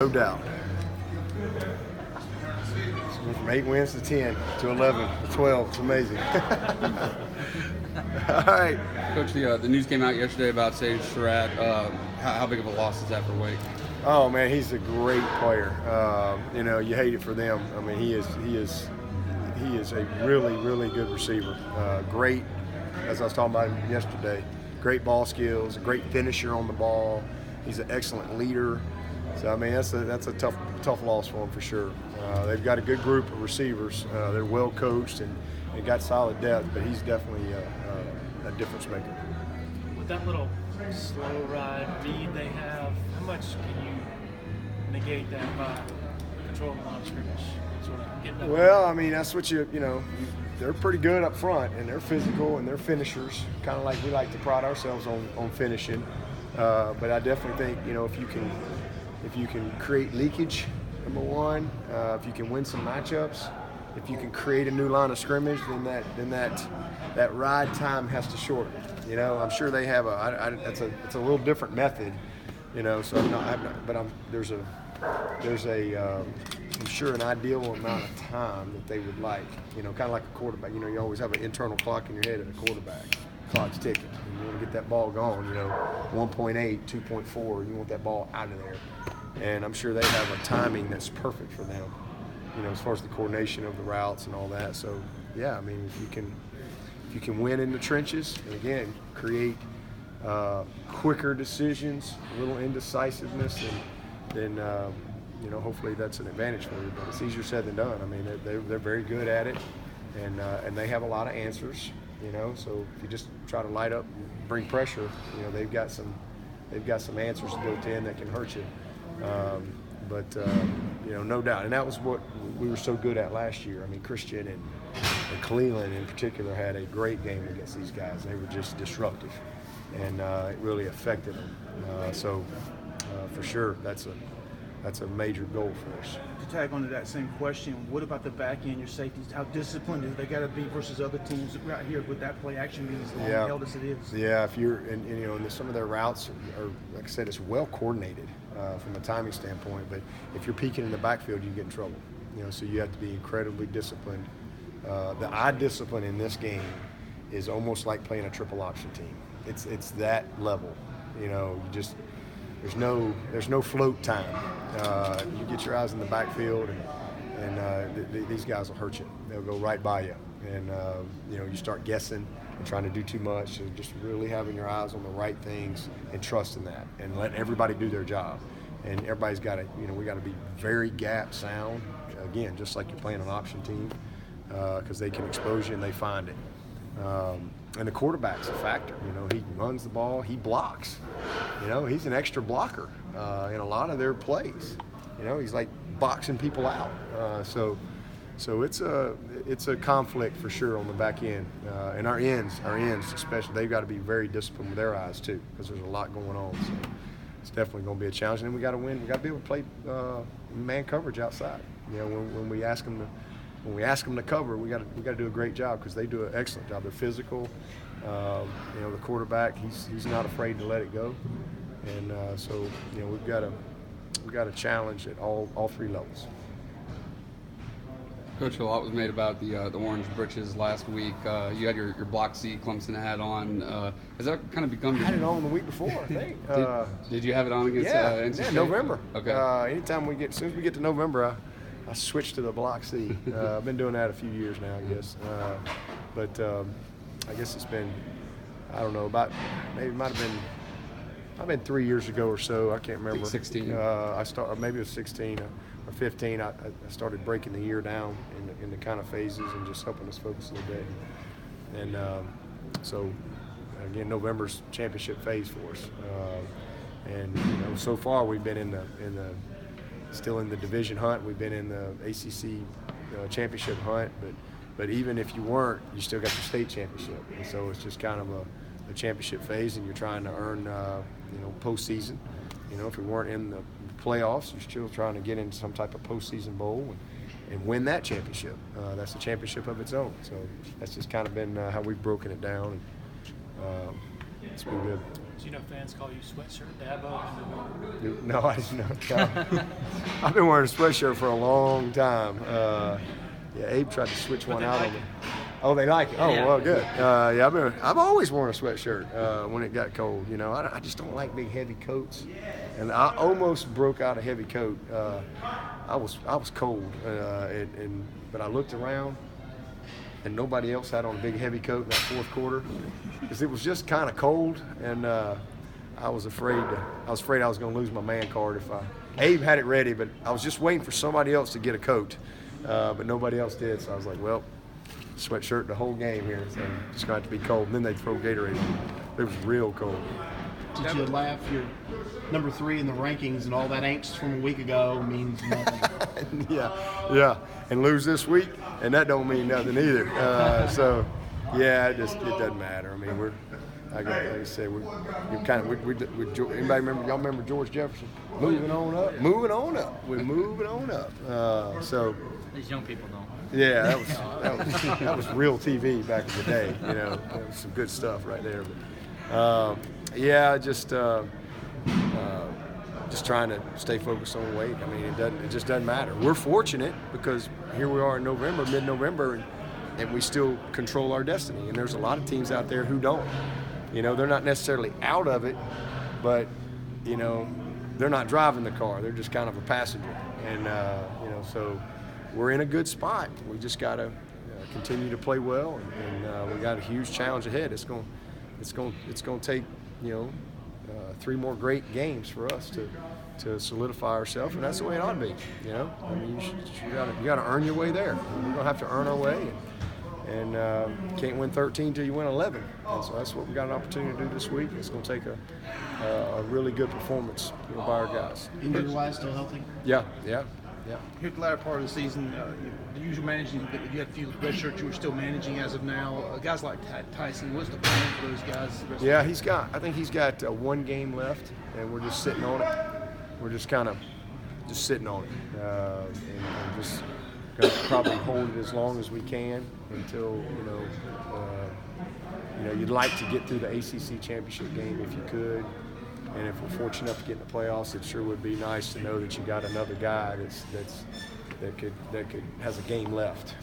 No doubt. Went from 8 wins to 10 to 11 to 12. It's amazing. All right. Coach, the news came out yesterday about saying Surratt. How big of a loss is that for Wake? Oh man, he's a great player. You hate it for them. I mean, he is a really, really good receiver. Great, as I was talking about yesterday. Great ball skills, a great finisher on the ball. He's an excellent leader. So I mean, that's a tough loss for him for sure. They've got a good group of receivers. They're well coached and they got solid depth, but he's definitely a difference maker. With that little slow ride read they have, how much can you negate that by controlling the line of scrimmage? Sort of getting up Well, I mean, that's what they're pretty good up front, and they're physical and they're finishers, kind of like we like to pride ourselves on finishing. But I definitely think, if you can create leakage, number one, if you can win some matchups, if you can create a new line of scrimmage, then that ride time has to shorten. I'm sure they have it's a little different method, So I'm sure an ideal amount of time that they would like, kind of like a quarterback. You always have an internal clock in your head at a quarterback. Clock's ticking. And you want to get that ball going, 1.8, 2.4. You want that ball out of there. And I'm sure they have a timing that's perfect for them, as far as the coordination of the routes and all that. So, yeah, I mean, if you can win in the trenches and, again, create quicker decisions, a little indecisiveness, then hopefully that's an advantage for you. But it's easier said than done. I mean, they're very good at it, and they have a lot of answers. So if you just try to light up, and bring pressure, they've got some answers built in that can hurt you. No doubt, and that was what we were so good at last year. I mean, Christian and Cleveland in particular had a great game against these guys. They were just disruptive, and it really affected them. For sure, that's a major goal for us. To tag onto that same question, what about the back end, your safeties? How disciplined do they got to be versus other teams right here with that play action being as long held as it is? Yeah, if you're, and some of their routes are, like I said, it's well coordinated from a timing standpoint. But if you're peeking in the backfield, you get in trouble. So you have to be incredibly disciplined. The eye discipline in this game is almost like playing a triple option team. It's that level. There's no float time. You get your eyes in the backfield, and these guys will hurt you. They'll go right by you, and you start guessing and trying to do too much. So just really having your eyes on the right things and trusting that, and let everybody do their job. And everybody's got to, we got to be very gap sound. Again, just like you're playing an option team, because they can expose you and they find it. And the quarterback's a factor. He runs the ball, he blocks. He's an extra blocker in a lot of their plays. He's like boxing people out. So it's a conflict for sure on the back end. And our ends especially, they've got to be very disciplined with their eyes too, because there's a lot going on. So it's definitely going to be a challenge. And then we got to win. We got to be able to play man coverage outside. When we ask them to cover, we got to do a great job, because they do an excellent job. They're physical. The quarterback, he's not afraid to let it go, and we've got a challenge at all three levels. Coach, a lot was made about the orange britches last week. You had your block C Clemson hat on. Has that kind of become? I had it on the week before, I think. Did you have it on against NC State? November. Okay. Anytime as soon as we get to November, I switched to the block C. I've been doing that a few years now, I guess. I guess it's been, I don't know, maybe it might have been 3 years ago or so. I can't remember. 16. Maybe it was 16 or 15. I started breaking the year down in the kind of phases and just helping us focus a little bit. And so, again, November's championship phase for us. So far we've been still in the division hunt. We've been in the ACC championship hunt, but even if you weren't, you still got your state championship. And so it's just kind of a championship phase, and you're trying to earn, postseason. If we weren't in the playoffs, you're still trying to get into some type of postseason bowl and win that championship. That's a championship of its own. So that's just kind of been how we've broken it down. And, it's been good. So fans call you Sweatshirt Dabo? No, I didn't know. I've been wearing a sweatshirt for a long time. Yeah, Abe tried to switch one out on me. Oh, they like it. Oh, Yeah. well, good. I've always worn a sweatshirt when it got cold. You know, I just don't like big heavy coats, and I almost broke out a heavy coat. I was cold, but I looked around, and nobody else had on a big heavy coat in that fourth quarter, because it was just kind of cold, and I was afraid I was going to lose my man card if Abe had it ready, but I was just waiting for somebody else to get a coat, but nobody else did. So I was like, well, sweatshirt the whole game here, so it's going to have to be cold. And then they throw Gatorade on. It was real cold. Did you laugh? You're number 3 in the rankings, and all that angst from a week ago means nothing. Yeah, and lose this week, and that don't mean nothing either. So, yeah, it doesn't matter. I mean, like I said, anybody remember? Y'all remember George Jefferson? Moving on up. We're moving on up. So. These young people don't. Yeah, that was real TV back in the day. You know, that was some good stuff right there. But yeah, just trying to stay focused on weight. I mean, it just doesn't matter. We're fortunate because here we are in November, mid-November, and we still control our destiny. And there's a lot of teams out there who don't. You know, they're not necessarily out of it, but you know, they're not driving the car. They're just kind of a passenger. And you know, so. We're in a good spot. We just got to continue to play well, and we got a huge challenge ahead. It's going to take 3 more great games for us to solidify ourselves, and that's the way it ought to be. You know, I mean, you got to earn your way there. We're going to have to earn our way, and can't win 13 till you win 11. And so that's what we got an opportunity to do this week. It's going to take a really good performance by our guys. Injury wise, still healthy? Yeah. Here at the latter part of the season, the usual managing, you had a few red shirts you were still managing as of now. Guys like Tyson, what's the plan for those guys? Yeah, I think he's got 1 game left, and we're just sitting on it. We're just kind of sitting on it, and just gonna probably hold it as long as we can until you'd like to get through the ACC championship game if you could. And if we're fortunate enough to get in the playoffs, it sure would be nice to know that you got another guy that could has a game left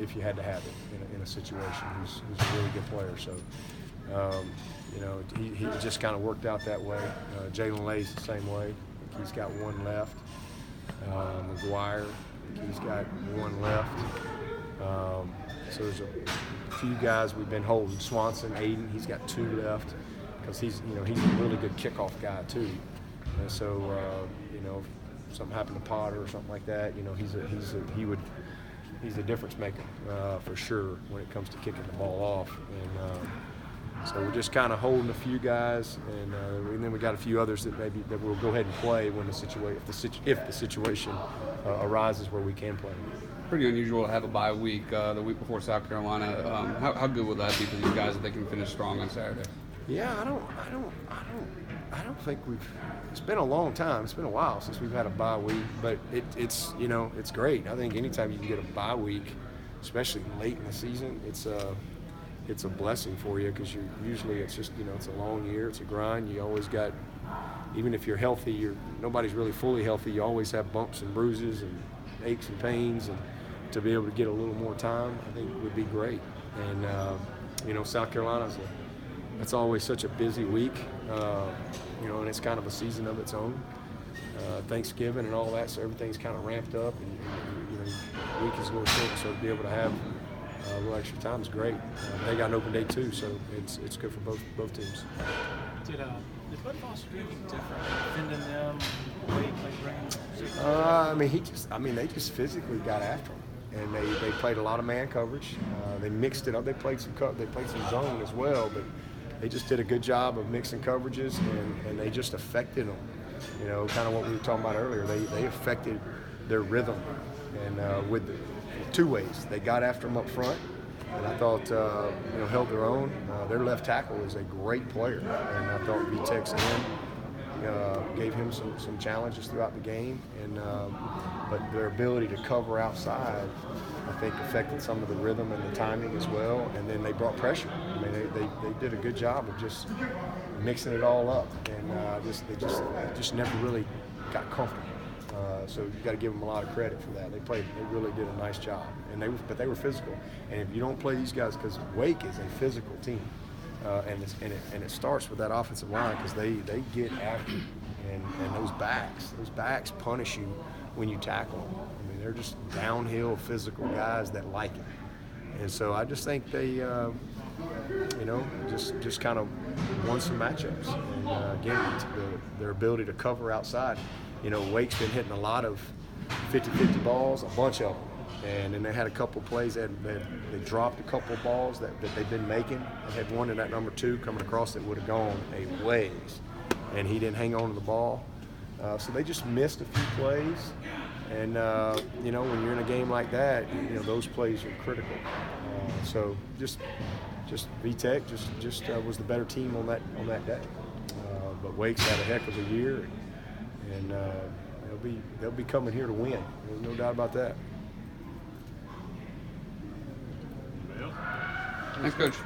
if you had to have it in a situation. Who's a really good player. So he just kind of worked out that way. Jalen Lay's the same way. I think he's got 1 left. McGuire, I think he's got 1 left. So there's a few guys we've been holding. Swanson, Aiden, he's got 2 left. Because he's a really good kickoff guy too, and so if something happened to Potter or something like that, he's a difference maker for sure when it comes to kicking the ball off, and so we're just kind of holding a few guys, and then we got a few others that we'll go ahead and play when if the situation arises where we can play. Pretty unusual to have a bye week the week before South Carolina. How good would that be for these guys if they can finish strong on Saturday? Yeah, I don't think it's been a long time. It's been a while since we've had a bye week, but it's great. I think anytime you can get a bye week, especially late in the season, it's a blessing for you, because it's a long year, it's a grind. You always got, even if you're healthy, nobody's really fully healthy. You always have bumps and bruises and aches and pains, and to be able to get a little more time, I think would be great. And South Carolina's it's always such a busy week, and it's kind of a season of its own. Thanksgiving and all that, so everything's kind of ramped up, and the week is a little short, so to be able to have a little extra time is great. They got an open day too, so it's good for both teams. Did Bud Foster do anything different? Defending them, weight, they just physically got after him. And they played a lot of man coverage. They mixed it up. They played some zone as well, but they just did a good job of mixing coverages, and they just affected them. Kind of what we were talking about earlier. They affected their rhythm, and with 2 ways. They got after them up front, and I thought held their own. Their left tackle is a great player, and I thought V-Tex gave him some challenges throughout the game, but their ability to cover outside, I think, affected some of the rhythm and the timing as well. And then they brought pressure. I mean, they did a good job of just mixing it all up, and they just never really got comfortable. So you got to give them a lot of credit for that. They really did a nice job, but they were physical. And if you don't play these guys, because Wake is a physical team, and it starts with that offensive line, because they get after you, and those backs punish you when you tackle them. I mean, they're just downhill physical guys that like it. And so I just think they, just kind of won some matchups. And again, their ability to cover outside. Wake's been hitting a lot of 50-50 balls, a bunch of them. And then they had a couple plays they dropped a couple balls that they've been making. They had one in that number 2 coming across that would have gone a ways, and he didn't hang on to the ball. So they just missed a few plays. And when you're in a game like that, those plays are critical. So just VTech just was the better team on that day. But Wake's had a heck of a year, and they'll be coming here to win. There's no doubt about that. Thanks, Coach.